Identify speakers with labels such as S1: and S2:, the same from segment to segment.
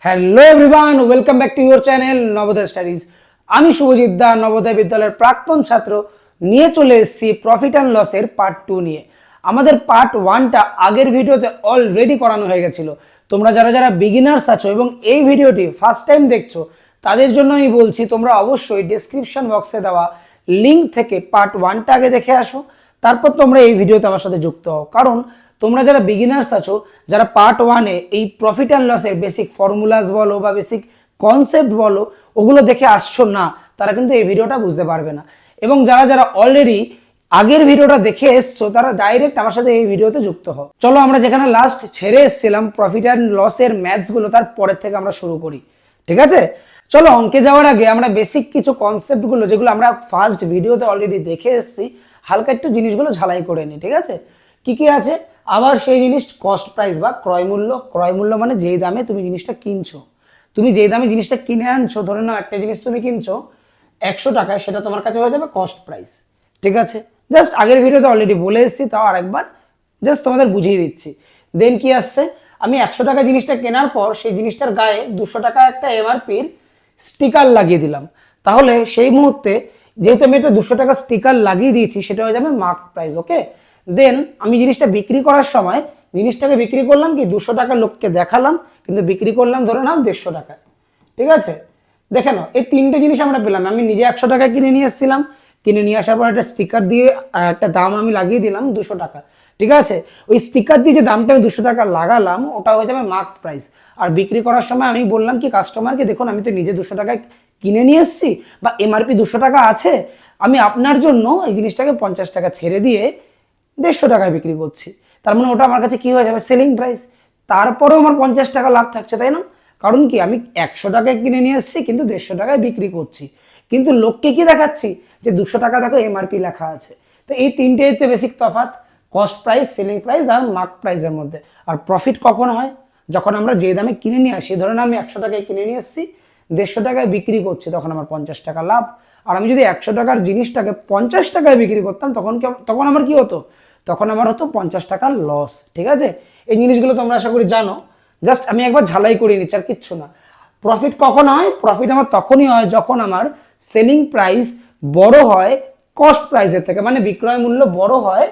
S1: Hello everyone, welcome back to your channel Navodaya studies. আমি শুভজিৎ দা, নবোদয় বিদ্যালয়ের প্রাক্তন ছাত্র, নিয়ে চলে এসেছি প্রফিট অ্যান্ড লসের পার্ট 2 নিয়ে। আমাদের পার্ট 1টা আগের ভিডিওতে অলরেডি করানো হয়ে গেছিল। তোমরা যারা যারা বিগিনার্স আছো এবং এই ভিডিওটি ফার্স্ট টাইম দেখছো, তাদের জন্য আমি বলছি তোমরা অবশ্যই ডেসক্রিপশন বক্সে দেওয়া লিঙ্ক থেকে পার্ট 1টা আগে দেখে আসো, তারপর তোমরা এই ভিডিওতে আমার সাথে যুক্ত হও। কারণ তোমরা যারা বিগিনার্স আছো, যারা পার্ট 1-এ এই প্রফিট অ্যান্ড লসের বেসিক ফর্মুলাস বলো বা বেসিক কনসেপ্ট বলো ওগুলো দেখে আসছো না, তারা কিন্তু এই ভিডিওটা বুঝতে পারবে না। এবং যারা যারা অলরেডি আগের ভিডিওটা দেখে এসছো, তারা ডাইরেক্ট আমার সাথে এই ভিডিওতে যুক্ত হও। চলো আমরা যেখানে লাস্ট ছেড়ে এসেছিলাম প্রফিট অ্যান্ড লসের ম্যাথস গুলো, তার পরের থেকে আমরা শুরু করি, ঠিক আছে? চলো অঙ্কে যাওয়ার আগে আমরা বেসিক কিছু কনসেপ্ট গুলো, যেগুলো আমরা ফার্স্ট ভিডিওতে অলরেডি দেখে এসেছি, হালকা একটু জিনিসগুলো ঝালাই করে নিই, ঠিক আছে? কি কি আছে? আবার সেই জিনিস কস্ট প্রাইস বা ক্রয় মূল্য। ক্রয় মূল্য মানে যেই দামে তুমি জিনিসটা কিনছো, তুমি যেই দামে জিনিসটা কিনে আনছো, ধরে নাও একটা জিনিস তুমি কিনছো 100 টাকায়, সেটা তোমার কাছে হয়ে যাবে কস্ট প্রাইস, ঠিক আছে? জাস্ট আগের ভিডিওতে অলরেডি বলে এসেছি, তাও আরেকবার জাস্ট তোমাদের বুঝিয়ে দিচ্ছি। দেন কি আসছে, আমি 100 টাকা জিনিসটা কেনার পর সেই জিনিসটার গায়ে 200 টাকা একটা এমআরপির স্টিকার লাগিয়ে দিলাম, তাহলে সেই মুহূর্তে যেহেতু আমি একটা 200 টাকা স্টিকার লাগিয়ে দিয়েছি, সেটা হয়ে যাবে মার্ক প্রাইস, ওকে? দেন আমি জিনিসটা বিক্রি করার সময় জিনিসটাকে বিক্রি করলাম কি 200 টাকা লোককে দেখালাম, কিন্তু বিক্রি করলাম ধরে নাও 150 টাকায়, ঠিক আছে? দেখে নাও, এই তিনটে জিনিস আমরা পেলাম। আমি নিজে 100 টাকা কিনে নিয়ে এসেছিলাম, কিনে নিয়ে আসার পর একটা স্টিকার দিয়ে একটা দাম আমি লাগিয়ে দিলাম 200 টাকা, ঠিক আছে? ওই স্টিকার দিয়ে যে দামটা আমি 200 টাকা লাগালাম, ওটা হয়ে যাবে মার্ক প্রাইস। আর বিক্রি করার সময় আমি বললাম কি কাস্টমারকে, দেখুন আমি তো নিজে 200 টাকায় কিনে নিয়ে এসেছি, বা এমআরপি 200 টাকা আছে, আমি আপনার জন্য এই জিনিসটাকে 50 টাকা ছেড়ে দিয়ে 150 টাকায় বিক্রি করছি। তার মানে ওটা আমার কাছে কি হয়ে যাবে, সেলিং প্রাইস। তারপরেও আমার 50 টাকা লাভ থাকছে, তাই না? কারণ কি, আমি 100 টাকায় কিনে নিয়ে এসেছি কিন্তু 150 টাকায় বিক্রি করছি, কিন্তু লোককে কি দেখাচ্ছি যে 200 টাকা দেখো এমআরপি লেখা আছে। তো এই তিনটে হচ্ছে বেসিক তফাৎ, কস্ট প্রাইস, সেলিং প্রাইস আর মার্ক প্রাইসের মধ্যে। আর প্রফিট কখন হয়, যখন আমরা যে দামে কিনে নিয়ে আসি, ধরেন আমি 100 টাকায় কিনে নিয়ে এসেছি, 150 টাকায় বিক্রি করছি, তখন আমার 50 টাকা লাভ। আর আমি যদি 100 টাকার জিনিসটাকে 50 টাকায় বিক্রি করতাম, তখন আমার কি হতো, তখন আমার হতো 50 টাকার লস, ঠিক আছে? এই জিনিসগুলো তোমরা আশা করি জানো, জাস্ট আমি একবার ঝালাই করে নিচ্ছি, আর কিচ্ছু না। প্রফিট কখন হয়? প্রফিট আমার তখনই হয় যখন আমার সেলিং প্রাইস বড় হয় কস্ট প্রাইসের থেকে, মানে বিক্রয় মূল্য বড় হয়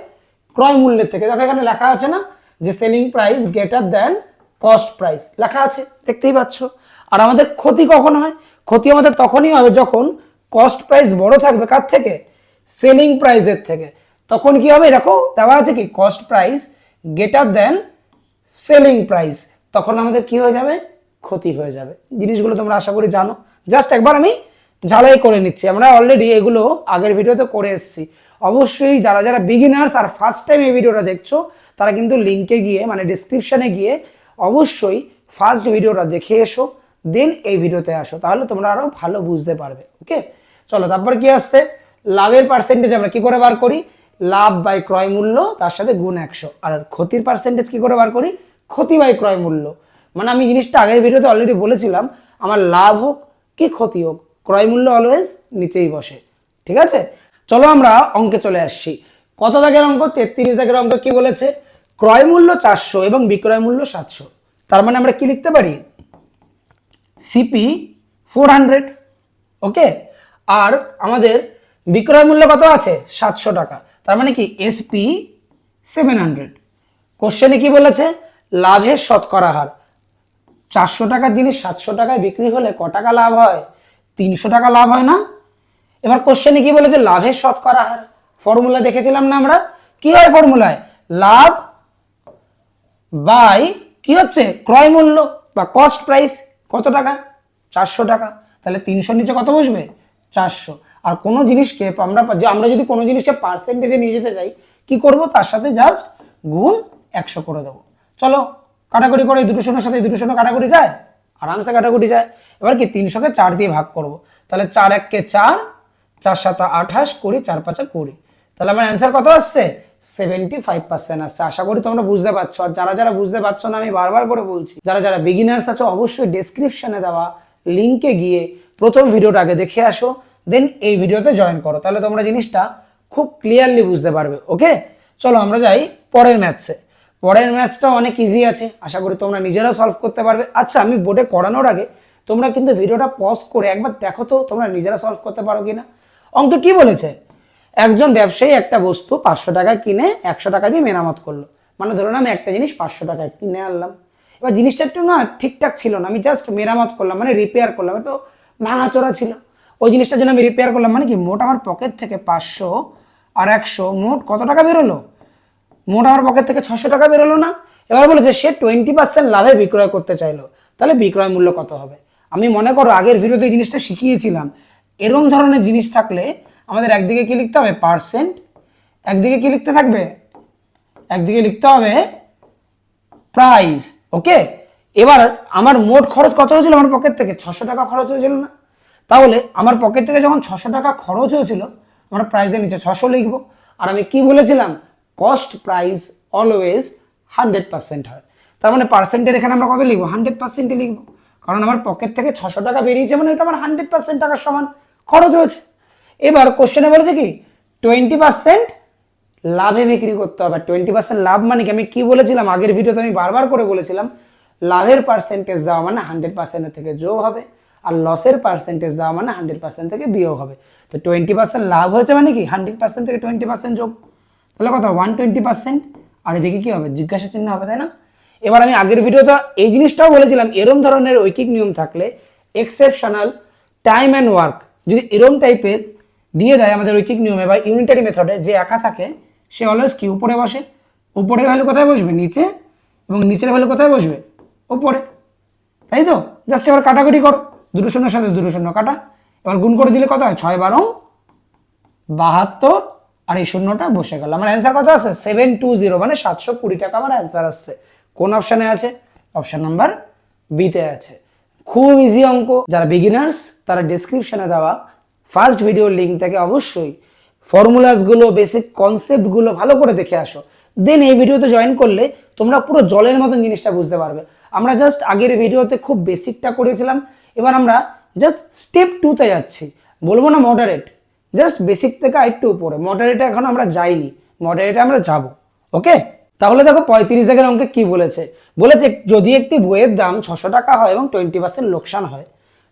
S1: ক্রয় মূল্যের থেকে। দেখো এখানে লেখা আছে না যে selling price greater than cost price, লেখা আছে, দেখতেই পাচ্ছ। আর আমাদের ক্ষতি কখন হয়? ক্ষতি আমাদের তখনই হবে যখন কস্ট প্রাইস বড় থাকবে কার থেকে, সেলিং প্রাইসের থেকে। তখন কি হবে, দেখো দেওয়া আছে কি cost price greater than selling price, তখন আমাদের কি হয়ে যাবে, ক্ষতি হয়ে যাবে। জিনিসগুলো তোমরা আশা করি জানো, জাস্ট একবার আমি ঝালাই করে নিচ্ছি। আমরা অলরেডি এগুলো আগের ভিডিওতে করে এসেছি। অবশ্যই যারা যারা বিগিনার্স আর ফার্স্ট টাইম এই ভিডিওটা দেখছো, তারা কিন্তু লিঙ্কে গিয়ে মানে ডিসক্রিপশনে গিয়ে অবশ্যই ফার্স্ট ভিডিওটা দেখে এসো, দেন এই ভিডিওতে আসো, তাহলে তোমরা আরো ভালো বুঝতে পারবে, ওকে? চলো তারপর কি আসছে, লাভের পার্সেন্টেজ আমরা কি করে বার করি, লাভ বাই ক্রয় মূল্য তার সাথে গুণ 100। আর ক্ষতির পার্সেন্টেজ কি করে বার করি, ক্ষতি বাই ক্রয় মূল্য। মানে আমি জিনিসটা আগের ভিডিওতে অলরেডি বলেছিলাম, আমার লাভ হোক কি ক্ষতি হোক, ক্রয় মূল্য অলওয়েজ নিচেই বসে, ঠিক আছে? চলো আমরা অঙ্কে চলে আসছি। কত দাগের অঙ্ক? 33 দাগের অঙ্ক। কি বলেছে, ক্রয় মূল্য 400 এবং বিক্রয় মূল্য 700। তার মানে আমরা কি লিখতে পারি, সিপি 400, ওকে? আর আমাদের বিক্রয় মূল্য কত আছে, 700 টাকা, তার মানে কি এসপি 700। কোশ্চেনে কি বলেছে, লাভের শতকরা হার। 400 টাকার জিনিস 700 টাকায় বিক্রি হলে ক টাকা লাভ হয়, 300 টাকা লাভ হয় না? এবার কোশ্চেনে কি বলেছে, লাভের শতকরা হার। ফর্মুলা দেখেছিলাম না আমরা, কি হয় ফর্মুলায়, লাভ বাই কি হচ্ছে, ক্রয় মূল্য বা কস্ট প্রাইস। কত টাকা, 400 টাকা, তাহলে 300 নিচে কত বসবে, 400। আর কোনো জিনিসকে আমরা যদি কোনো জিনিসকে পার্সেন্টেজে নিয়ে যেতে চাই, কি করব, তার সাথে জাস্ট গুণ 100 করে দেবো। চলো কাটাকুটি করে, এই দুটো শূন্যের সাথে এই দুটো শূন্য কাটাকুটি যায়, আরামসে কাটাকুটি যায়। এবার কি 300কে 4 দিয়ে ভাগ করব, তাহলে 4 1 4, 4 7 28, 20, 4 5 20। তাহলে আমার অ্যান্সার কত আসছে, 75% আসছে। আশা করি তোমরা বুঝতে পারছো। আর যারা যারা বুঝতে পারছো না, আমি বারবার করে বলছি, যারা যারা বিগিনার্স আছো, অবশ্যই ডেসক্রিপশনে দেওয়া লিঙ্কে গিয়ে প্রথম ভিডিওটা আগে দেখে আসো, দেন এই ভিডিওতে জয়েন করো, তাহলে তোমরা জিনিসটা খুব ক্লিয়ারলি বুঝতে পারবে, ওকে? চলো আমরা যাই পরের ম্যাথসে। পরের ম্যাথসটা অনেক ইজি আছে, আশা করি তোমরা নিজেরাও সলভ করতে পারবে। আচ্ছা, আমি বোর্ডে করানোর আগে তোমরা কিন্তু ভিডিওটা পজ করে একবার দেখো তো তোমরা নিজেরা সলভ করতে পারো কিনা। অঙ্কে কি বলেছে, একজন ব্যবসায়ী একটা বস্তু 500 টাকায় কিনে 100 টাকা দিয়ে মেরামত করলো। মানে ধরুন আমি একটা জিনিস 500 টাকায় কিনে আনলাম, এবার জিনিসটা একটু না ঠিকঠাক ছিল না, আমি জাস্ট মেরামত করলাম মানে রিপেয়ার করলাম, তো ভাঙাচোরা ছিল, ওই জিনিসটার জন্য আমি রিপেয়ার করলাম, মানে কি মোট আমার পকেট থেকে 500 আর 100 মোট কত টাকা বেরোলো, মোট আমার পকেট থেকে 600 টাকা বেরোলো না। এবার বলেছে সে 20% লাভে বিক্রয় করতে চাইলো, তাহলে বিক্রয় মূল্য কত হবে। আমি মনে করো আগের ভিডিওতে এই জিনিসটা শিখিয়েছিলাম, এরম ধরনের জিনিস থাকলে আমাদের একদিকে কি লিখতে হবে পার্সেন্ট, একদিকে কি লিখতে থাকবে, একদিকে লিখতে হবে প্রাইস। ওকে, এবার আমার মোট খরচ কত হয়েছিল, আমার পকেট থেকে 600 টাকা খরচ হয়েছিল না, তাহলে আমার পকেট থেকে যখন 600 টাকা খরচ হয়েছিল আমরা প্রাইসের নিচে 600 লিখবো। আর আমি কি বলেছিলাম, কস্ট প্রাইস অলওয়েজ 100% হয়, তার মানে পার্সেন্টের এখানে আমরা কত লিখবো 100% লিখবো, কারণ আমার পকেট থেকে 600 টাকা বেরিয়েছে মানে এটা আমার 100% টাকার সমান খরচ হয়েছে। এবার কোশ্চেনে বলেছে কি 20% লাভে বিক্রি করতে হবে। 20% লাভ মানে কি, আমি কি বলেছিলাম আগের ভিডিওতে, আমি বারবার করে বলেছিলাম লাভের পার্সেন্টেজ দেওয়া মানে 100% থেকে যোগ হবে, আর লসের পার্সেন্টেজ দেওয়া মানে 100% থেকে বিয়োগ হবে। তো 20% লাভ হয়েছে মানে কি 100% থেকে 20% যোগ, তাহলে কত 120%, আর এদিকে কি হবে জিজ্ঞাসা চিহ্ন হবে, তাই না। এবার আমি আগের ভিডিওতে এই জিনিসটাও বলেছিলাম, এরম ধরনের ঐকিক নিয়ম থাকলে এক্সেপশনাল টাইম অ্যান্ড ওয়ার্ক যদি এরম টাইপের দিয়ে দেয় আমাদের ঐকিক নিয়মে বা ইউনিটারি মেথডে, যে একা থাকে সে অলওয়েজ কি উপরে বসে, উপরের ভ্যালু কোথায় বসবে নিচে, এবং নিচের ভ্যালু কোথায় বসবে উপরে, তাই তো। জাস্ট এবার কাটাকুটি করো, দুটো শূন্যের সাথে দুটো শূন্য কাটা, এবার গুণ করে দিলে কত হয় 6 12 72, আর এই শূন্যটা বসে গেল। আমার অ্যান্সার কত আছে 720, মানে 720 টাকা আমার অ্যান্সার আসছে। কোন অপশানে আছে, অপশন নাম্বার বিতে আছে। খুব ইজি অঙ্ক, যারা বিগিনার্স তারা ডেসক্রিপশনে দেওয়া ফার্স্ট ভিডিওর লিঙ্ক থেকে অবশ্যই ফর্মুলাসগুলো বেসিক কনসেপ্টগুলো ভালো করে দেখে আসো, দেন এই ভিডিওতে জয়েন করলে তোমরা পুরো জলের মতন জিনিসটা বুঝতে পারবে। আমরা জাস্ট আগের ভিডিওতে খুব বেসিকটা করেছিলাম, এবার আমরা জাস্ট স্টেপ 2তে যাচ্ছি, বলবো না মডারেট, জাস্ট বেসিক থেকে আরেকটু উপরে, মডারেটে এখন আমরা যাইনি, মডারেটে আমরা যাব। ওকে, তাহলে দেখো 35 দাগের অঙ্কে কি বলেছে, বলেছে যদি একটি বইয়ের দাম 600 টাকা হয় এবং 20% লোকসান হয়,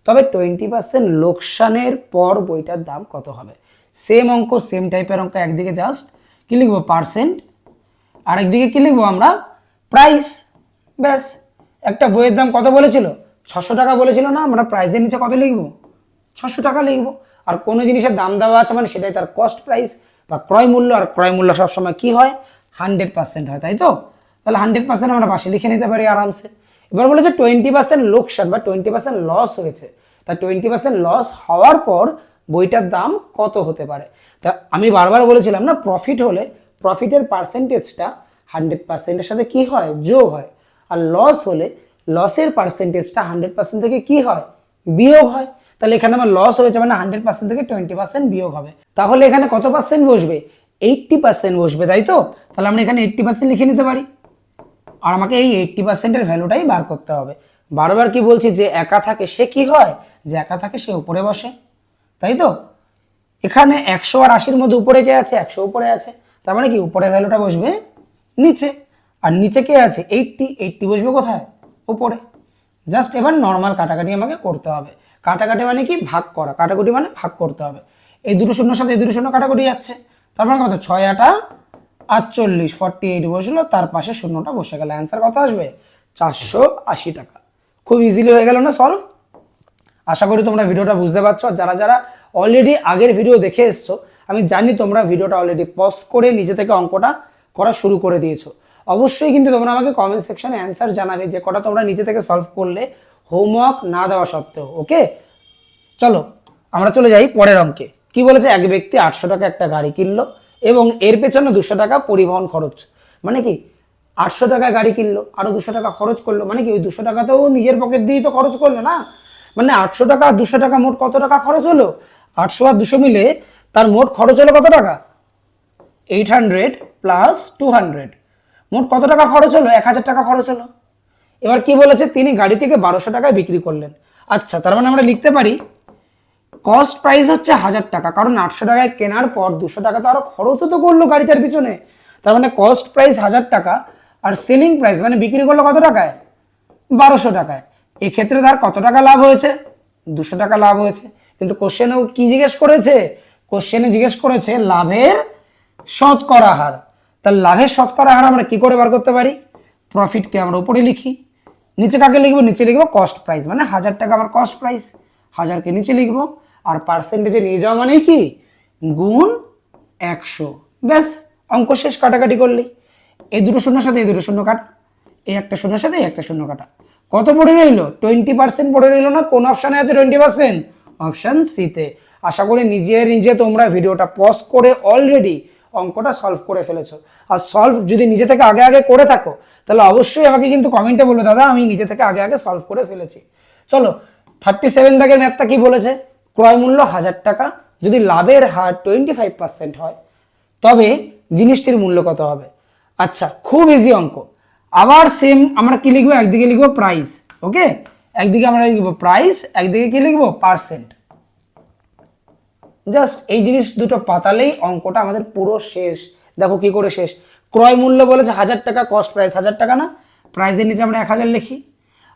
S1: তবে 20% লোকসানের পর বইটার দাম কত হবে। সেম অঙ্ক, সেম টাইপের অঙ্ক, একদিকে জাস্ট কি লিখবো পার্সেন্ট, আরেকদিকে কি লিখবো আমরা প্রাইস, ব্যাস। একটা বইয়ের দাম কত বলেছিল 600 টাকা বলেছিল না, আমরা প্রাইসের নিচে কত লিখবো 600 টাকা লিখবো। আর কোনো জিনিসের দাম দেওয়া আছে মানে সেটাই তার কস্ট প্রাইস বা ক্রয় মূল্য, আর ক্রয় মূল্য সবসময় কি হয় 100% হয়, তাই তো। তাহলে 100% আমরা পাশে লিখে নিতে পারি আরামসে। এবার বলেছে 20% লোকসান বা 20% লস হয়েছে, তা 20% লস হওয়ার পর বইটার দাম কত হতে পারে। তা আমি বারবার বলেছিলাম না, প্রফিট হলে প্রফিটের পার্সেন্টেজটা 100%-এর সাথে কি হয় যোগ হয়, আর লস হলে লসের পার্সেন্টেজটা 100% থেকে কি হয় বিয়োগ হয়। তাহলে এখানে আমার লস হয়েছে মানে 100% থেকে 20% বিয়োগ হবে, তাহলে এখানে কত পার্সেন্ট বসবে 80% বসবে, তাই তো। তাহলে আমরা এখানে 80% লিখে নিতে পারি, আর আমাকে এই 80%-এর ভ্যালুটাই বার করতে হবে। বারবার কি বলছি, যে একা থাকে সে কি হয়, যে একা থাকে সে উপরে বসে, তাই তো। এখানে 100 আর 80-র মধ্যে উপরে কে আছে 100 উপরে আছে, তার মানে কি উপরে ভ্যালুটা বসবে নিচে, আর নিচে কে আছে 80 বসবে কোথায় উপরে। জাস্ট এবার নর্মাল কাটাকাটি আমাকে করতে হবে, কাটাকাটি মানে কি ভাগ করা, কাটাকুটি মানে ভাগ করতে হবে। এই দুটো শূন্যর সাথে এই দুটো শূন্য কাটাকুটি যাচ্ছে, তারপর কত 6 8 48 48 বসলো, তার পাশে শূন্যটা বসে গেল, অ্যান্সার কত আসবে 480 টাকা। খুব ইজিলি হয়ে গেল না সলভ। আশা করি তোমরা ভিডিওটা বুঝতে পারছো, যারা যারা অলরেডি আগের ভিডিও দেখে এসছো আমি জানি তোমরা ভিডিওটা অলরেডি পজ করে নিজে থেকে অঙ্কটা করা শুরু করে দিয়েছো। অবশ্যই কিন্তু তোমরা আমাকে কমেন্ট সেকশনে অ্যান্সার জানাবে যে কটা তোমরা নিজে থেকে সলভ করলে হোমওয়ার্ক না দেওয়া সত্ত্বেও। ওকে, চলো আমরা চলে যাই পরের অঙ্কে। কি বলেছে, এক ব্যক্তি 800 টাকা একটা গাড়ি কিনলো এবং এর পেছনে 200 টাকা পরিবহন খরচ, মানে কি 800 টাকা গাড়ি কিনলো আরো 200 টাকা খরচ করলো, মানে কি ওই 200 টাকা তো নিজের পকেট দিয়েই তো খরচ করলো না, মানে 800 টাকা আর 200 টাকা মোট কত টাকা খরচ হলো, 800 আর 200 মিলে তার মোট খরচ হলো কত টাকা 800 প্লাস 200, মোট কত টাকা খরচ হলো 1000 টাকা খরচ হলো। এবার কি বলেছে, তিনি গাড়িটিকে 1200 টাকায় বিক্রি করলেন। আচ্ছা, তার মানে আমরা লিখতে পারি কস্ট প্রাইস হচ্ছে 1000 টাকা, কারণ 800 টাকায় কেনার পর 200 টাকা তো আরো খরচও তো করলো গাড়িটার পিছনে, তার মানে কস্ট প্রাইস 1000 টাকা আর সেলিং প্রাইস মানে বিক্রি করলো কত টাকায়, 1200 টাকায়। এক্ষেত্রে তার কত টাকা লাভ হয়েছে, 200 টাকা লাভ হয়েছে। কিন্তু কোশ্চেনে কি জিজ্ঞেস করেছে, কোশ্চেনে জিজ্ঞেস করেছে লাভের শতকরা হার। তাহলে লাভের শতকরা হার আমরা কি করে বার করতে পারি, প্রফিটকে আমরা উপরে লিখি, নিচে কাকে লিখবো, নিচে লিখবো কস্ট প্রাইস, মানে 1000 টাকা আমার কস্ট প্রাইস, 1000কে নিচে লিখবো, আর পার্সেন্টেজে নিয়ে যাওয়া মানে কি, গুণ 100। ব্যাস, অঙ্ক শেষ, কাটাকাটি করলেই। এই দুটো শূন্যের সাথে এই দুটো শূন্য কাটা, এই একটা শূন্যের সাথে এই একটা শূন্য কাটা, কত পড়ে রইলো, 20% পড়ে রইলো না? কোন অপশানে আছে 20%? অপশান সিতে। আশা করি নিজে নিজে তোমরা ভিডিওটা পজ করে অলরেডি অঙ্কটা সলভ করে ফেলেছো। আর সলভ যদি নিজে থেকে আগে আগে করে থাকো তাহলে অবশ্যই আমাকে কিন্তু কমেন্টে বলবে, দাদা আমি নিজে থেকে আগে আগে সলভ করে ফেলেছি। চলো 37 দাগের ম্যাথটা কি বলেছে, ক্রয় মূল্য 1000 টাকা, যদি লাভের হার 25% হয় তবে জিনিসটির মূল্য কত হবে। আচ্ছা, খুব ইজি অঙ্ক। আবার সেম আমরা কি লিখবো, একদিকে লিখবো প্রাইস, ওকে, একদিকে আমরা লিখবো প্রাইস, একদিকে কি লিখবো, পার্সেন্ট। জাস্ট এই জিনিস দুটো পাতালেই অঙ্কটা আমাদের পুরো শেষ। দেখো কি করে শেষ, ক্রয় মূল্য বলেছে 1000 টাকা, কস্ট প্রাইস 1000 টাকা না, প্রাইসের নিচে আমরা 1000 লিখি,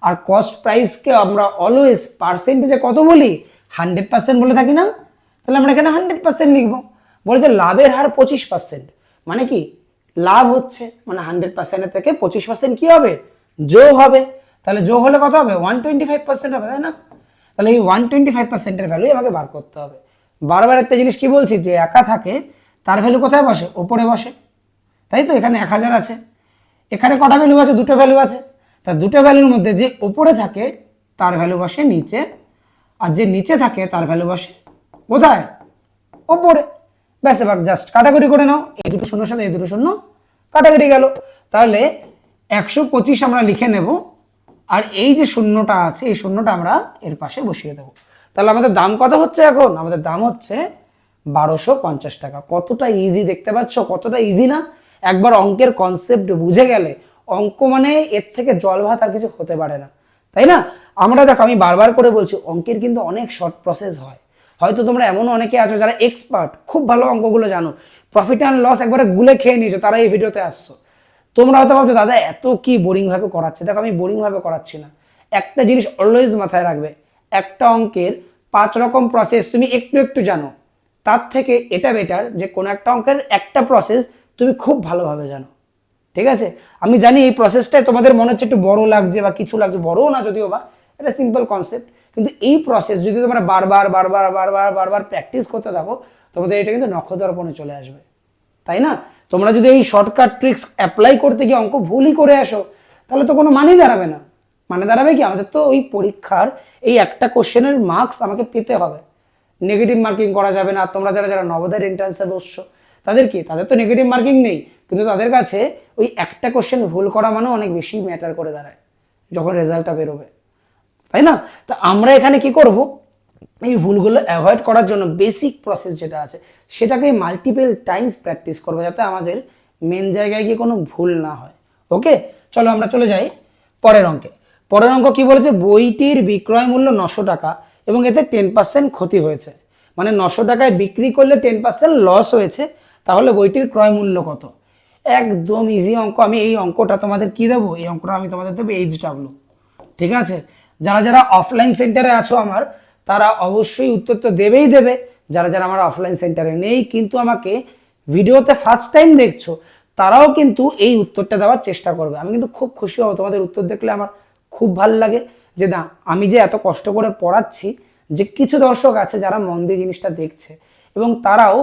S1: আর কস্ট প্রাইসকে আমরা অলওয়েজ পার্সেন্টেজে কত বলি, 100% বলে থাকি না, তাহলে আমরা এখানে 100% লিখবো। বলেছে লাভের হার 25%, মানে কি লাভ হচ্ছে, মানে 100% থেকে 25% কি হবে, যোগ হবে। তাহলে যোগ হলে কত হবে, 125% হবে, তাই না? তাহলে এই 125%-এর ভ্যালু আমাকে বার করতে হবে। বারবার একটা জিনিস কি বলছি, যে একা থাকে তার ভ্যালু কোথায় বসে, ওপরে বসে, তাই তো? এখানে 1000 আছে, এখানে কটা ভ্যালু আছে, দুটো ভ্যালু আছে, তা দুটো ভ্যালুর মধ্যে যে ওপরে থাকে তার ভ্যালু বসে নিচে, আর যে নিচে থাকে তার ভ্যালু বসে কোথায়, ওপরে। ব্যাস, এবার জাস্ট কাটাকুটি করে নাও, এই দুটো শূন্যর সাথে এই দুটো শূন্য কাটাকুটি গেল। তাহলে 125 আমরা লিখে নেব, আর এই যে শূন্যটা আছে এই শূন্যটা আমরা এর পাশে বসিয়ে দেবো। তাহলে আমাদের দাম কত হচ্ছে এখন, আমাদের দাম হচ্ছে 1250 টাকা। কতটা ইজি দেখতে পাচ্ছ, কতটা ইজি না? একবার অঙ্কের কনসেপ্ট বুঝে গেলে অঙ্ক মানে এর থেকে জল ভাত আর কিছু হতে পারে না, তাই না? আমরা দেখো, আমি বারবার করে বলছি, অঙ্কের কিন্তু অনেক শর্ট প্রসেস হয়। হয়তো তোমরা এমন অনেকে আছো যারা এক্সপার্ট, খুব ভালো অঙ্কগুলো জানো, প্রফিট অ্যান্ড লস একবারে গুলে খেয়ে নিয়েছো, তারা এই ভিডিওতে আসছো। তোমরা হয়তো ভাবছো দাদা এত কি বোরিং ভাবে করাচ্ছে। দেখো, আমি বোরিং ভাবে করাচ্ছি না। একটা জিনিস অলওয়েজ মাথায় রাখবে, একটা অঙ্কের 5 রকম প্রসেস তুমি একটু একটু জানো, তার থেকে এটা বেটার যে কোনো একটা অঙ্কের একটা প্রসেস তুমি খুব ভালোভাবে জানো। ঠিক আছে? আমি জানি এই প্রসেসটাই তোমাদের মনে হচ্ছে একটু বড় লাগছে বা কিছু লাগছে, বড়ও না যদিও বা, এটা সিম্পল কনসেপ্ট, কিন্তু এই প্রসেস যদি তোমরা বারবার বারবার বারবার বারবার প্র্যাকটিস করতে থাকো, তোমাদের এটা কিন্তু নখদর্পণে চলে আসবে, তাই না? তোমরা যদি এই শর্টকাট ট্রিক্স অ্যাপ্লাই করতে গিয়ে অঙ্ক ভুলই করে আসো, তাহলে তো কোনো মানেই দাঁড়াবে না। মানে দাঁড়াবে কি, আমাদের তো ওই পরীক্ষার এই একটা কোশ্চেনের মার্কস আমাকে পেতে হবে, নেগেটিভ মার্কিং করা যাবে না। তোমরা যারা যারা নবোদয়ের এন্ট্রান্সে বসছো তাদের কি, তাদের তো নেগেটিভ মার্কিং নেই, কিন্তু তাদের কাছে ওই একটা কোশ্চেন ভুল করা মানে অনেক বেশি ম্যাটার করে দাঁড়ায় যখন রেজাল্টটা বেরোবে, তাই না? তা আমরা এখানে কি করব, এই ভুলগুলো অ্যাভয়েড করার জন্য বেসিক প্রসেস যেটা আছে সেটাকে মাল্টিপল টাইমস প্র্যাকটিস করবো, যাতে আমাদের মেন জায়গায় গিয়ে কোনো ভুল না হয়। ওকে, চলো আমরা চলে যাই পরের অঙ্কে। পরের অঙ্ক কি বলেছে, বইটির বিক্রয় মূল্য 900 টাকা এবং এতে 10% ক্ষতি হয়েছে, মানে 900 টাকায় বিক্রি করলে 10% লস হয়েছে, তাহলে বইটির ক্রয় মূল্য কত? একদম ইজি অঙ্ক। আমি এই অঙ্কটা তোমাদের কি দেবো, এই অঙ্কটা আমি তোমাদের দেবো HW। ঠিক আছে? যারা যারা অফলাইন সেন্টারে আছো আমার, তারা অবশ্যই উত্তর তো দেবেই দেবে। যারা যারা আমার অফলাইন সেন্টারে নেই কিন্তু আমাকে ভিডিওতে ফার্স্ট টাইম দেখছো, তারাও কিন্তু এই উত্তরটা দেওয়ার চেষ্টা করবে। আমি কিন্তু খুব খুশি হব, তোমাদের উত্তর দেখলে আমার খুব ভালো লাগে যে না, আমি যে এত কষ্ট করে পড়াচ্ছি, যে কিছু দর্শক আছে যারা মন দিয়ে জিনিসটা দেখছে এবং তারাও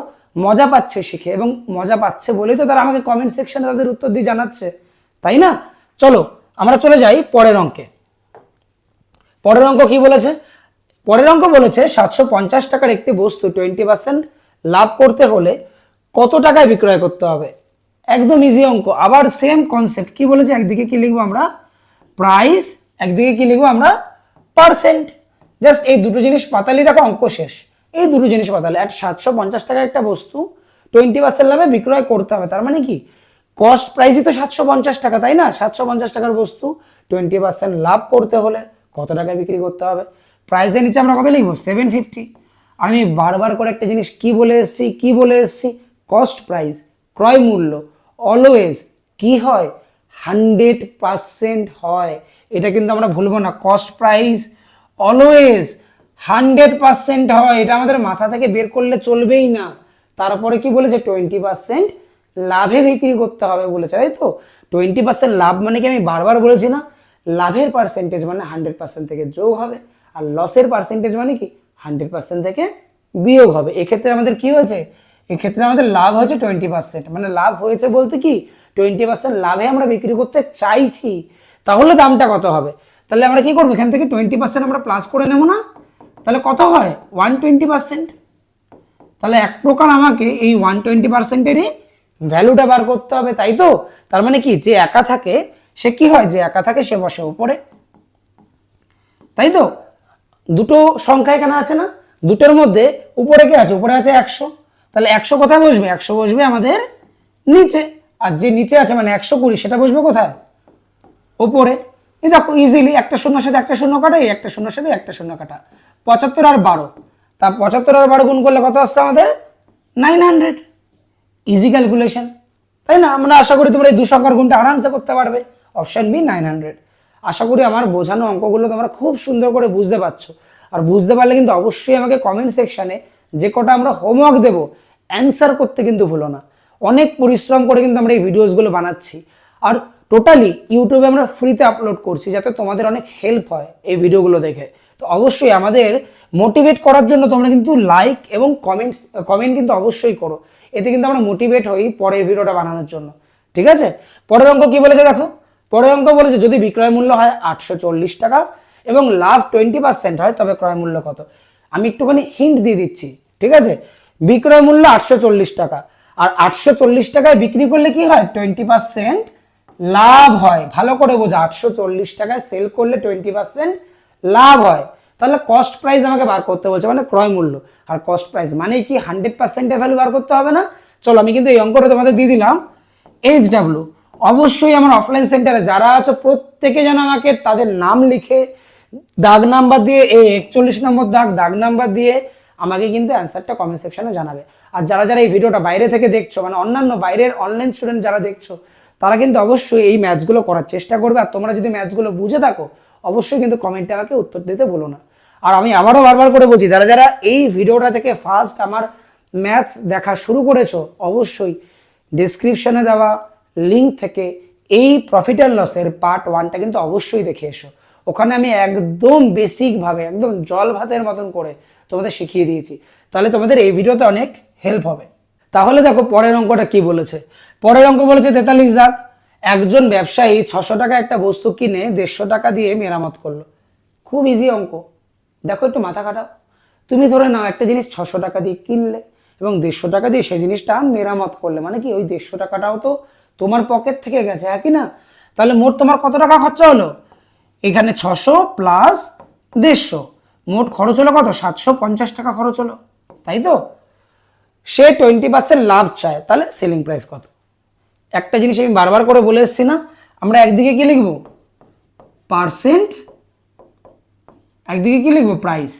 S1: মজা পাচ্ছে শিখে, এবং মজা পাচ্ছে বলেই তো তারা আমাকে কমেন্ট সেকশনে তাদের উত্তর দিয়ে জানাচ্ছে, তাই না? চলো আমরা চলে যাই পরের অঙ্কে। পরের অঙ্ক কি বলেছে, পরের অঙ্ক বলেছে 750 টাকার একটি বস্তু 20% লাভ করতে হলে কত টাকায় বিক্রয় করতে হবে। একদম ইজি অঙ্ক, আবার সেম কনসেপ্ট। কি বলেছে, একদিকে কি লিখবো আমরা প্রাইস, একদিকে কি লিখবো আমরা পার্সেন্ট। জাস্ট এই দুটো জিনিস পাতালি, দেখো অঙ্ক শেষ। এই দুটো জিনিস পাতালে 750 টাকার একটা বস্তু 20% লাভে বিক্রয় করতে হবে, তার মানে কি কস্ট প্রাইসই তো 750 টাকা, তাই না? 750 টাকার বস্তু 20% লাভ করতে হলে কত টাকায় বিক্রি করতে হবে। প্রাইসের নিচে আমরা কত লিখবো, 750। আমি বারবার করে একটা জিনিস কি বলে এসেছি, কস্ট প্রাইস, ক্রয় মূল্য অলওয়েজ কি হয়, 100% হয়। এটা কিন্তু আমরা ভুলবো না, কস্ট প্রাইস অলওয়েজ 100% হয়, এটা আমাদের মাথা থেকে বের করলে চলবেই না। তারপরে কি বলেছে, 20% লাভে বিক্রি করতে হবে বলেছে, তাই তো। 20% লাভ মানে কি, আমি বারবার বলেছি না, লাভের পার্সেন্টেজ মানে 100% থেকে যোগ হবে, আর লসের পার্সেন্টেজ মানে কি 100% থেকে বিয়োগ হবে। এক্ষেত্রে আমাদের কি হয়েছে, এক্ষেত্রে আমাদের লাভ হয়েছে 20%, মানে লাভ হয়েছে বলতে কি 20% লাভে আমরা বিক্রি করতে চাইছি, তাহলে দামটা কত হবে। তাহলে আমরা কি করবো, এখান থেকে 20% আমরা প্লাস করে নেবো না, তাহলে কত হয় 120%। তাহলে এক প্রকার আমাকে এই 120%-এরই ভ্যালুটা বার করতে হবে, তাই তো। তার মানে কি, যে একা থাকে সে কি হয়, যে একা থাকে সে বসে উপরে, তাই তো। দুটো সংখ্যা এখানে আছে না, দুটোর মধ্যে উপরে কি আছে, উপরে আছে 100, তাহলে 100 কোথায় বসবে, 100 বসবে আমাদের নিচে, আর যে নিচে আছে মানে 120 সেটা বসবে কোথায়, উপরে। এই দেখো ইজিলি একটা শূন্যর সাথে একটা শূন্য কাটা, এই একটা শূন্যর সাথে একটা শূন্য কাটা, 75 আর 12, তা 75 আর 12 গুণ করলে কত আসছে আমাদের 900। ইজি ক্যালকুলেশন, তাই না। আমরা আশা করি তোমরা এই 2 সংখ্যার গুণটা আরামসে করতে পারবে। Option B 900। আশা করি আমার বোঝানো অঙ্কগুলো তোমরা খুব সুন্দর করে বুঝতে পারছো, আর বুঝতে পারলে কিন্তু অবশ্যই আমাকে কমেন্ট সেকশনে যে কটা আমরা হোমওয়ার্ক দেবো অ্যান্সার করতে কিন্তু ভুলো না। অনেক পরিশ্রম করে কিন্তু আমরা এই ভিডিওসগুলো বানাচ্ছি, আর টোটালি ইউটিউবে আমরা ফ্রিতে আপলোড করছি, যাতে তোমাদের অনেক হেল্প হয় এই ভিডিওগুলো দেখে। তো অবশ্যই আমাদের মোটিভেট করার জন্য তোমরা কিন্তু লাইক এবং কমেন্ট কিন্তু অবশ্যই করো, এতে কিন্তু আমরা মোটিভেট হই পরের ভিডিওটা বানানোর জন্য। ঠিক আছে, পরের অঙ্ক কি বলেছে দেখো। পরের অঙ্ক বলেছে যদি বিক্রয় মূল্য হয় 840 টাকা এবং লাভ 20% হয়, তবে ক্রয় মূল্য কত। আমি একটুখানি হিন্ট দিয়ে দিচ্ছি, ঠিক আছে। বিক্রয় মূল্য 840 টাকা, আর 840 টাকায় বিক্রি করলে কি হয়, 20% লাভ হয়। ভালো করে বোঝা, 840 টাকায় সেল করলে 20% লাভ হয়। তাহলে কস্ট প্রাইস আমাকে বার করতে বলছে, মানে ক্রয় মূল্য। আর কস্ট প্রাইস মানে কি 100% ভ্যালু বার করতে হবে না। চলো আমি কিন্তু এই অঙ্কটা তোমাদের দিয়ে দিলাম। HW, অবশ্যই আমার অফলাইন সেন্টারে যারা আছে প্রত্যেকে যেন আমাকে তাদের নাম লিখে দাগ নাম্বার দিয়ে, এই 41 নম্বর দাগ নাম্বার দিয়ে আমাকে কিন্তু অ্যান্সারটা কমেন্ট সেকশনে জানাবে। আর যারা যারা এই ভিডিওটা বাইরে থেকে দেখছো, মানে অন্যান্য বাইরের অনলাইন স্টুডেন্ট যারা দেখছো, তারা কিন্তু অবশ্যই এই ম্যাথসগুলো করার চেষ্টা করবে। আর তোমরা যদি ম্যাথসগুলো বুঝে থাকো, অবশ্যই কিন্তু কমেন্টে আমাকে উত্তর দিতে বলো না। আর আমি আবারও বারবার করে বলছি, যারা যারা এই ভিডিওটা থেকে ফার্স্ট আমার ম্যাথস দেখা শুরু করেছো, অবশ্যই ডেসক্রিপশনে দেওয়া লিঙ্ক থেকে এই প্রফিট অ্যান্ড লসের পার্ট 1টা কিন্তু অবশ্যই দেখে এসো। ওখানে আমি একদম বেসিকভাবে একদম জল ভাতের মতন করে তোমাদের শিখিয়ে দিয়েছি, তাহলে তোমাদের এই ভিডিওতে অনেক হেল্প হবে। তাহলে দেখো পরের অঙ্কটা কি বলেছে। পরের অঙ্ক বলেছে 43 দাগ, একজন ব্যবসায়ী 600 টাকা একটা বস্তু কিনে 150 টাকা দিয়ে মেরামত করলো। খুব ইজি অঙ্ক, দেখো একটু মাথা খাটাও। তুমি ধরে নাও একটা জিনিস 600 টাকা দিয়ে কিনলে এবং 150 টাকা দিয়ে সেই জিনিসটা মেরামত করলে, মানে কি ওই 150 টাকাটাও তো তোমার পকেট থেকে গেছে, হ্যাঁ কি না। তাহলে মোট তোমার কত টাকা খরচা হলো, এখানে 600 প্লাস 150, মোট খরচ হলো কত, 750 টাকা খরচ হলো, তাই তো। সে 20% লাভ চায়, তাহলে সেলিং প্রাইস কত। একটা জিনিস আমি বারবার করে বলে এসেছি না, আমরা একদিকে কি লিখবো পার্সেন্ট, একদিকে কি লিখবো প্রাইস।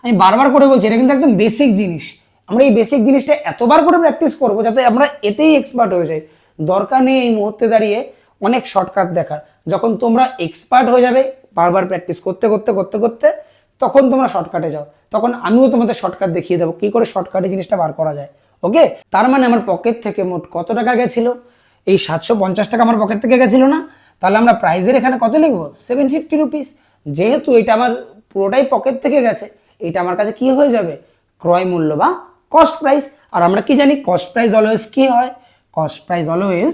S1: আমি বারবার করে বলছি, এটা কিন্তু একদম বেসিক জিনিস। আমরা এই বেসিক জিনিসটা এতবার করে প্র্যাকটিস করবো যাতে আমরা এতেই এক্সপার্ট হয়ে যাই। দরকার নেই এই মুহূর্তে দাঁড়িয়ে অনেক শর্টকাট দেখার। যখন তোমরা এক্সপার্ট হয়ে যাবে বারবার প্র্যাকটিস করতে করতে করতে করতে, তখন তোমরা শর্টকাটে যাও, তখন আমিও তোমাদের শর্টকাট দেখিয়ে দেবো কি করে শর্টকাটে জিনিসটা বার করা যায়। ওকে, তার মানে আমার পকেট থেকে মোট কত টাকা গেছিল, এই 750 টাকা আমার পকেট থেকে গেছিল না। তাহলে আমরা প্রাইজের এখানে কত লিখবো, 750 রুপিস। যেহেতু এটা আমার পুরোটাই পকেট থেকে গেছে, এটা আমার কাছে কি হয়ে যাবে, ক্রয় মূল্য বা কস্ট প্রাইস। আর আমরা কি জানি, কস্ট প্রাইস অলওয়েজ কি হয়, কস্ট প্রাইস অলওয়েজ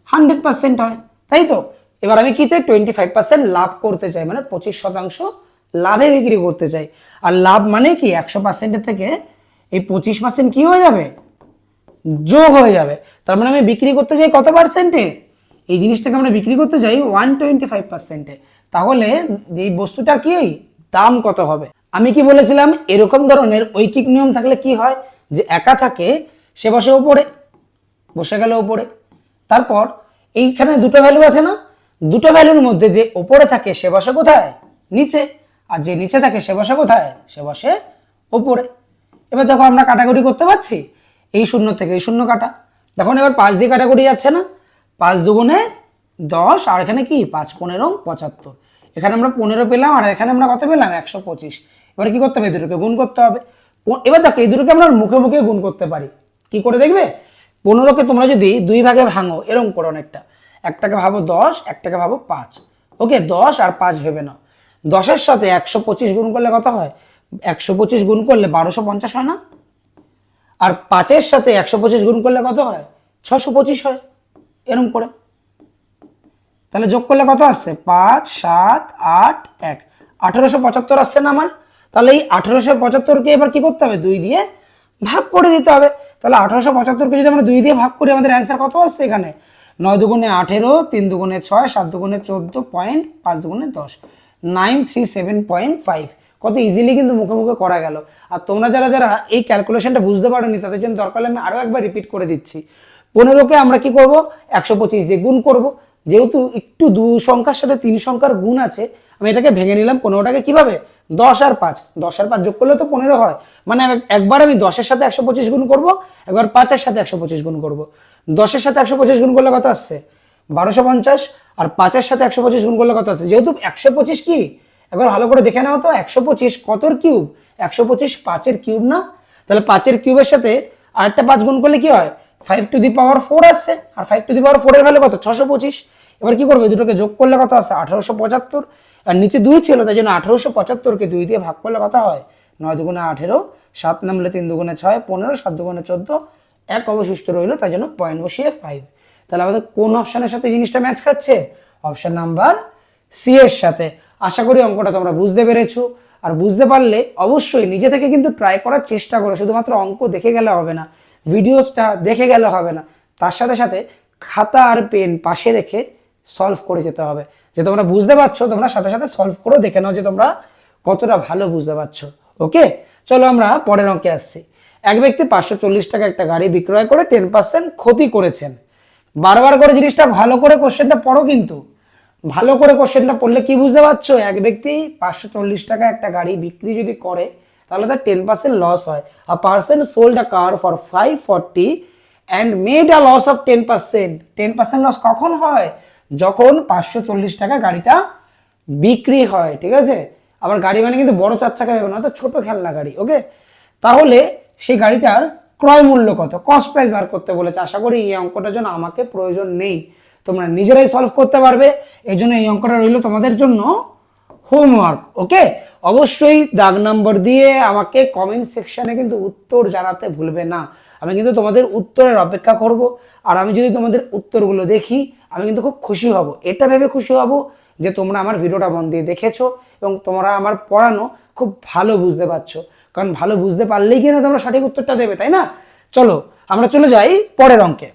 S1: 100% হয়, তাই তো। এবার আমি কি চাই, 25% লাভ করতে চাই, মানে 25% লাভে বিক্রি করতে চাই। আর লাভ মানে কি 100%-এর থেকে এই 25% কি হয়ে যাবে, যোগ হয়ে যাবে। তার মানে আমি বিক্রি করতে চাই কত পার্সেন্টে, এই জিনিসটাকে আমরা বিক্রি করতে চাই 125%-এ। তাহলে এই বস্তুটার কি দাম কত হবে। আমি কি বলেছিলাম, এরকম ধরনের ঐকিক নিয়ম থাকলে কি হয়, যে একা থাকে সে বসে উপরে, বসে গেল উপরে। তারপর এইখানে দুটো ভ্যালু আছে না, দুটো ভ্যালুর মধ্যে যে উপরে থাকে সে বসে কোথায়, নিচে, আর যে নিচে থাকে সে বসে কোথায়, সে বসে উপরে। এবার দেখো আমরা কাটাকুটি করতে পারছি, এই শূন্য থেকে এই শূন্য কাটা। দেখুন এবার 5 দিয়ে কাটাকুটি যাচ্ছে না, 5 দুগুণে 10 আর এখানে কি 5 15 75, এখানে আমরা 15 পেলাম আর এখানে আমরা কত পেলাম 125। এবার কি করতে হবে, এই দুটোকে গুণ করতে হবে। এবার দেখো এই দুটোকে আমরা মুখে মুখে গুণ করতে পারি, কি করে দেখবে, 15কে তোমরা যদি 2 ভাগে ভাঙো এরকম করো, অনেকটা, একটাকে ভাবো 10, একটাকে ভাবো 5। ওকে, 10 আর 5 ভেবে নাও। 10-এর সাথে 125 গুণ করলে কত হয়, 125 গুণ করলে 1250 হয় না? আর 5-এর সাথে 125 গুণ করলে কত হয়, 625 হয়, এরকম করে। তাহলে যোগ করলে কত আসছে, 5 7 8 1, 1875 আসছে না আমার? তাহলে এই 1875কে এবার কি করতে হবে, 2 দিয়ে ভাগ করে দিতে হবে। তাহলে 1875কে যদি আমরা 2 দিয়ে ভাগ করি, আমাদের অ্যান্সার কত আসছে এখানে, 9 দুগুণে 18, 3 দুগুণে 6, 7 দুগুণে 14 পয়েন্ট, 5 দুগুণে 10, 937.5। কত ইজিলি কিন্তু মুখে মুখে করা গেল। আর তোমরা যারা যারা এই ক্যালকুলেশনটা বুঝতে পারোনি, তাদের জন্য দরকার হলে আমি আরো একবার রিপিট করে দিচ্ছি। 15কে আমরা কি করব, 125 দিয়ে গুণ করব। যেহেতু একটু 2 সংখ্যার সাথে 3 সংখ্যার গুণ আছে, আমি এটাকে ভেঙে নিলাম। 15টাকে কিভাবে, 10 আর 5, 10 আর 5 যোগ করলে তো 15 হয়। মানে একবার আমি 10-এর সাথে 125 গুণ করব, একবার 5-এর সাথে 125 গুণ করব। 10-এর সাথে 125 গুণ করলে কত আসছে, 1250। আর 5-এর সাথে 125 গুণ করলে কত আসছে, যেহেতু 125 কি, একবার ভালো করে দেখে নাও তো, 125 কতর কিউব, 125 5-এর কিউব না? তাহলে 5-এর কিউবের সাথে আরেকটা 5 গুণ করলে কি হয়, 5 টু দি পাওয়ার 4 আসছে। আর 5 টু দি পাওয়ার 4 এর ভ্যালু কত, 625। এবার কি করবে, দুটোকে যোগ করলে কত আসছে, 1875। আর নিচে 2 ছিল, তাই জন্য 1875কে 2 দিয়ে ভাগ করলে কত হয়, 9 দুগুণে 18, 7 নামলে 3 দুগুণে 6, 15, 7 দুগুণে 14, 1 অবশিষ্ট রইল, তাই জন্য পয়েন্ট বসিয়ে 5। তাহলে আমাদের কোন অপশনের সাথে জিনিসটা ম্যাচ খাচ্ছে, অপশন নাম্বার সি এর সাথে। আশা করি অঙ্কটা তোমরা বুঝতে পেরেছো। আর বুঝতে পারলে অবশ্যই নিজে থেকে কিন্তু ট্রাই করার চেষ্টা করো, শুধুমাত্র অঙ্ক দেখে গেলে হবে না, ভিডিওসটা দেখে গেলে হবে না, তার সাথে সাথে খাতা আর পেন পাশে রেখে সলভ করে যেতে হবে। যে তোমরা বুঝতে পারছো, তোমরা সাথে সাথে সলভ করে দেখে নাও যে তোমরা কতটা ভালো বুঝতে পারছো। ওকে, চলো আমরা পরের অঙ্কে আসছি। এক ব্যক্তি 540 টাকা একটা গাড়ি বিক্রয় করে 10% ক্ষতি করেছেন। বারবার করে জিনিসটা ভালো করে কোশ্চেনটা পড়ো, কিন্তু ভালো করে কোশ্চেনটা পড়লে কি বুঝতে পারছো, এক ব্যক্তি 540 টাকা একটা গাড়ি বিক্রি যদি করে, তাহলে তার 10% লস হয়। A person sold a car for 540 and made a loss of 10%। 10% loss কখন হয়, যখন 540 টাকা গাড়িটা বিক্রি হয়, ঠিক আছে? আবার গাড়ি মানে কিন্তু বড় 4 চাকা ভেবে না, তো ছোট খেলনা গাড়ি। ওকে, তাহলে সেই গাড়িটার ক্রয় মূল্য কত, কস্ট প্রাইস বার করতে বলেছে। আশা করি এই অঙ্কটার জন্য আমাকে প্রয়োজন নেই, তোমরা নিজেরাই সলভ করতে পারবে। এই জন্য এই অঙ্কটা রইল তোমাদের জন্য হোমওয়ার্ক। ওকে, অবশ্যই দাগ নম্বর দিয়ে আমাকে কমেন্ট সেকশনে কিন্তু উত্তর জানাতে ভুলবে না। আমি কিন্তু তোমাদের উত্তরের অপেক্ষা করব। আর আমি যদি তোমাদের উত্তরগুলো দেখি, আমি কিন্তু খুব খুশি হব। এটা ভেবে খুশি হব যে তোমরা আমার ভিডিওটা মন দিয়ে দেখেছো এবং তোমরা আমার পড়ানো খুব ভালো বুঝতে পারছো। কারণ ভালো বুঝতে পারলেই কিনা তোমরা সঠিক উত্তরটা দেবে, তাই না? চলো আমরা চলে যাই পরের অঙ্কে।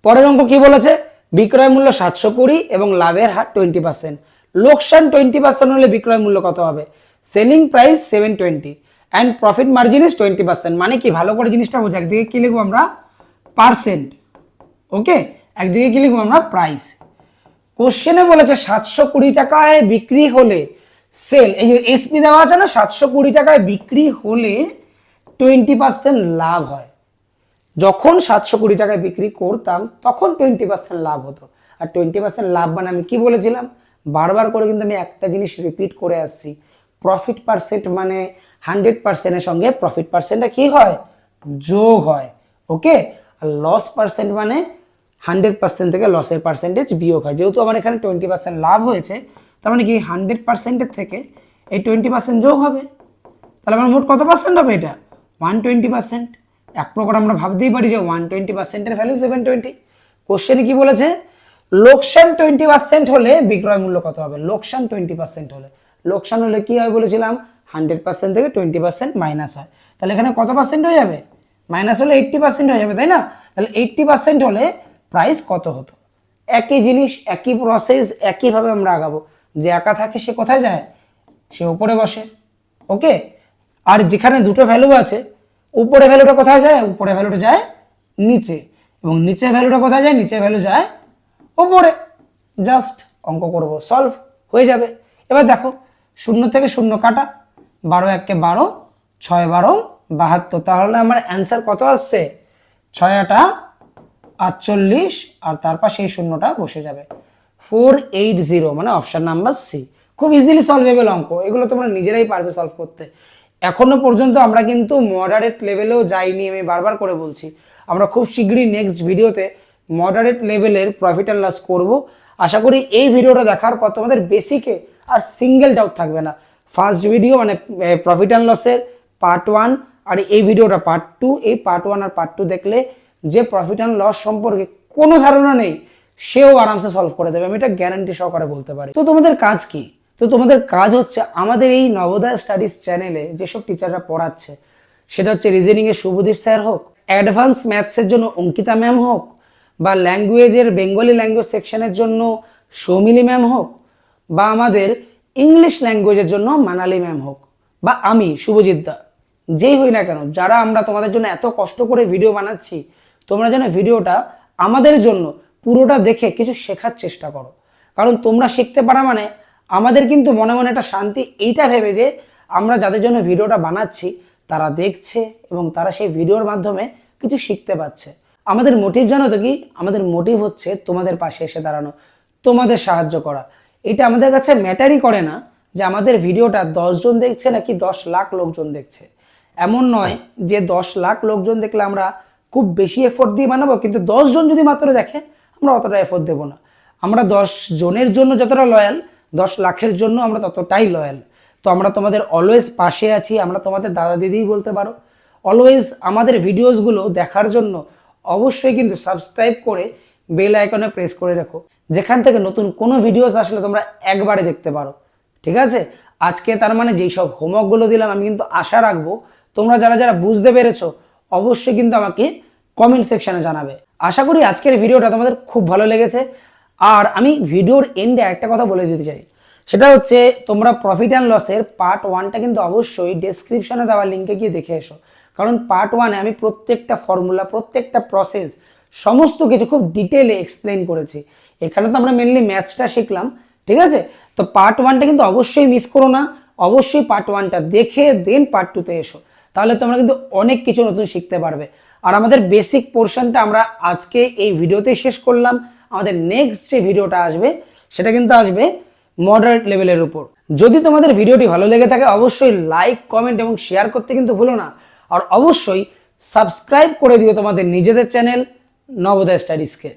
S1: পরের অঙ্ক কি বলেছে, বিক্রয় মূল্য 720 এবং লাভের হার 20%। লোকসান 20% হলে বিক্রয় মূল্য কত হবে? Selling price 720 and profit margin is 20%। মানে কি, ভালো করে জিনিসটা বোঝা। একদিকে কি লিখবো আমরা, পার্সেন্ট। ওকে, একদিকে কি লিখবো আমরা, প্রাইস। কোশ্চেনে বলেছে 720 টাকায় বিক্রি হলে সেল, এই যে এসপি দেওয়া আছে না, 720 টাকায় বিক্রি হলে 20% লাভ হয়। যখন 720 টাকায় বিক্রি করতাম তখন 20% লাভ হতো। আর 20% লাভ মানে আমি কি বলেছিলাম, বারবার করে কিন্তু আমি একটা জিনিস রিপিট করে আসছি, প্রফিট পার্সেন্ট মানে 100%-এর সঙ্গে প্রফিট পার্সেন্টটা কি হয়, যোগ হয়। ওকে, আর লস পার্সেন্ট মানে 100% থেকে লসের পার্সেন্টেজ বিয়োগ হয়। যেহেতু আমার এখানে 20% লাভ হয়েছে, তার মানে কি 100%-এর থেকে এই 20% যোগ হবে। তাহলে আমার মোট কত পার্সেন্ট হবে, এটা 120%। এক প্রকার আমরা ভাবতেই পারি যে 120%-এর ভ্যালু 720। কোশ্চেনে কি বলেছে, লোকসান 20% হলে বিক্রয় মূল্য কত হবে। লোকসান 20% হলে, লোকসান হলে কি হয় বলেছিলাম, 100% থেকে 20% মাইনাস হয়। তাহলে এখানে কত পার্সেন্ট হয়ে যাবে, মাইনাস হলে 80% হয়ে যাবে, তাই না? তাহলে 80% হলে প্রাইস কত হতো। একই জিনিস, একই প্রসেস, একইভাবে আমরা আগাবো। যে একা থাকে সে কোথায় যায়, সে উপরে বসে। ওকে, আর যেখানে দুটো ভ্যালু আছে, উপরে ভ্যালুটা কোথায় যায়, উপরে ভ্যালুটা যায় নিচে, এবং নিচের ভ্যালুটা কোথায় যায়, নিচের ভ্যালু যায় উপরে। জাস্ট অঙ্ক করব, সলভ হয়ে যাবে। এবার দেখো, 0 থেকে 0 কাটা, 12 1 কে 12, 6 12 72। তাহলে আমার অ্যান্সার কত আসছে, 6 8 48, আর তারপর সেই শূন্যটা বসে যাবে। 480 মানে অপশন নাম্বার সি। খুব ইজিলি সলভেবল অঙ্ক, এগুলো তোমরা নিজেরাই পারবে সলভ করতে। এখনো পর্যন্ত আমরা কিন্তু মডারেট লেভেলেও যাইনি, আমি বারবার করে বলছি। আমরা খুব শীঘ্রই নেক্সট ভিডিওতে মডারেট লেভেলের প্রফিট অ্যান্ড লস করব। আশা করি এই ভিডিওটা দেখার পর তোমাদের বেসিকে আর সিঙ্গেল ডাউট থাকবে না। ফার্স্ট ভিডিও মানে প্রফিট অ্যান্ড লসের পার্ট 1 আর এই ভিডিওটা পার্ট 2, এই পার্ট 1 আর পার্ট 2 দেখলে যে প্রফিট অ্যান্ড লস সম্পর্কে কোনো ধারণা নেই সেও আরামসে সলভ করে দেবে, আমি এটা গ্যারান্টি সহকারে বলতে পারি। তো তোমাদের কাজ কি? তো তোমাদের কাজ হচ্ছে আমাদের এই নবোদয় স্টাডিজ চ্যানেলে যেসব টিচাররা পড়াচ্ছে, সেটা হচ্ছে রিজনিংয়ের শুভদীপ স্যার হোক, অ্যাডভান্স ম্যাথসের জন্য অঙ্কিতা ম্যাম হোক, বা ল্যাঙ্গুয়েজের বেঙ্গলি ল্যাঙ্গুয়েজ সেকশনের জন্য সৌমিলি ম্যাম হোক, বা আমাদের ইংলিশ ল্যাঙ্গুয়েজের জন্য মানালি ম্যাম হোক, বা আমি শুভজিৎ দা, যেই হই না কেন, যারা আমরা তোমাদের জন্য এত কষ্ট করে ভিডিও বানাচ্ছি, তোমরা যেন ভিডিওটা আমাদের জন্য পুরোটা দেখে কিছু শেখার চেষ্টা করো। কারণ তোমরা শিখতে পারা মানে আমাদের কিন্তু মনে মনে একটা শান্তি, এইটা ভেবে যে আমরা যাদের জন্য ভিডিওটা বানাচ্ছি তারা দেখছে এবং তারা সেই ভিডিওর মাধ্যমে কিছু শিখতে পাচ্ছে। আমাদের মোটিভ জানো তো কি? আমাদের মোটিভ হচ্ছে তোমাদের পাশে এসে দাঁড়ানো, তোমাদের সাহায্য করা। এটা আমাদের কাছে ম্যাটারই করে না যে আমাদের ভিডিওটা 10 জন দেখছে নাকি 10 লাখ লোকজন দেখছে। এমন নয় যে 10 লাখ লোকজন দেখলে আমরা খুব বেশি এফোর্ট দিয়ে বানাবো, কিন্তু 10 জন যদি মাত্র দেখে আমরা অতটা এফোর্ট দেবো না। আমরা 10 জনের জন্য যতটা লয়াল, 10 লাখের জন্য আমরা ততটাই লয়াল। তো আমরা তোমাদের অলওয়েজ পাশে আছি, আমরা তোমাদের দাদা দিদিই বলতে পারো। অলওয়েজ আমাদের ভিডিওসগুলো দেখার জন্য অবশ্যই কিন্তু সাবস্ক্রাইব করে বেল আইকনে প্রেস করে রাখো, যেখান থেকে নতুন কোনো ভিডিওস আসলে তোমরা একবারে দেখতে পারো। ঠিক আছে? আজকে তার মানে যেই সব হোমওয়ার্কগুলো দিলাম, আমি কিন্তু আশা রাখবো তোমরা যারা যারা বুঝতে পেরেছো অবশ্যই কিন্তু আমাকে কমেন্ট সেকশনে জানাবে। আশা করি আজকের ভিডিওটা তোমাদের খুব ভালো লেগেছে। আর আমি ভিডিওর এন্ডে একটা কথা বলে দিতে চাই, সেটা হচ্ছে তোমরা প্রফিট অ্যান্ড লসের পার্ট 1টা কিন্তু অবশ্যই ডেসক্রিপশনে দেওয়া লিঙ্কে গিয়ে দেখে এসো। কারণ পার্ট 1-এ আমি প্রত্যেকটা ফর্মুলা, প্রত্যেকটা প্রসেস, সমস্ত কিছু খুব ডিটেলে এক্সপ্লেন করেছি। এখানে তো আমরা মেনলি ম্যাথসটা শিখলাম, ঠিক আছে? তো পার্ট 1টা কিন্তু অবশ্যই মিস করো না, অবশ্যই পার্ট 1টা দেখে দেন পার্ট 2-তে এসো, তাহলে তোমরা কিন্তু অনেক কিছু নতুন শিখতে পারবে। আর আমাদের বেসিক পোর্শনটা আমরা আজকে এই ভিডিওতে শেষ করলাম। আমাদের নেক্সট যে ভিডিওটা আসবে সেটা কিন্তু আসবে মডারেট লেভেলের উপর। যদি তোমাদের ভিডিওটি ভালো লেগে থাকে অবশ্যই লাইক, কমেন্ট এবং শেয়ার করতে কিন্তু ভুলো না। আর অবশ্যই সাবস্ক্রাইব করে দিও তোমাদের নিজেদের চ্যানেল নবোদয় স্টাডিজকে।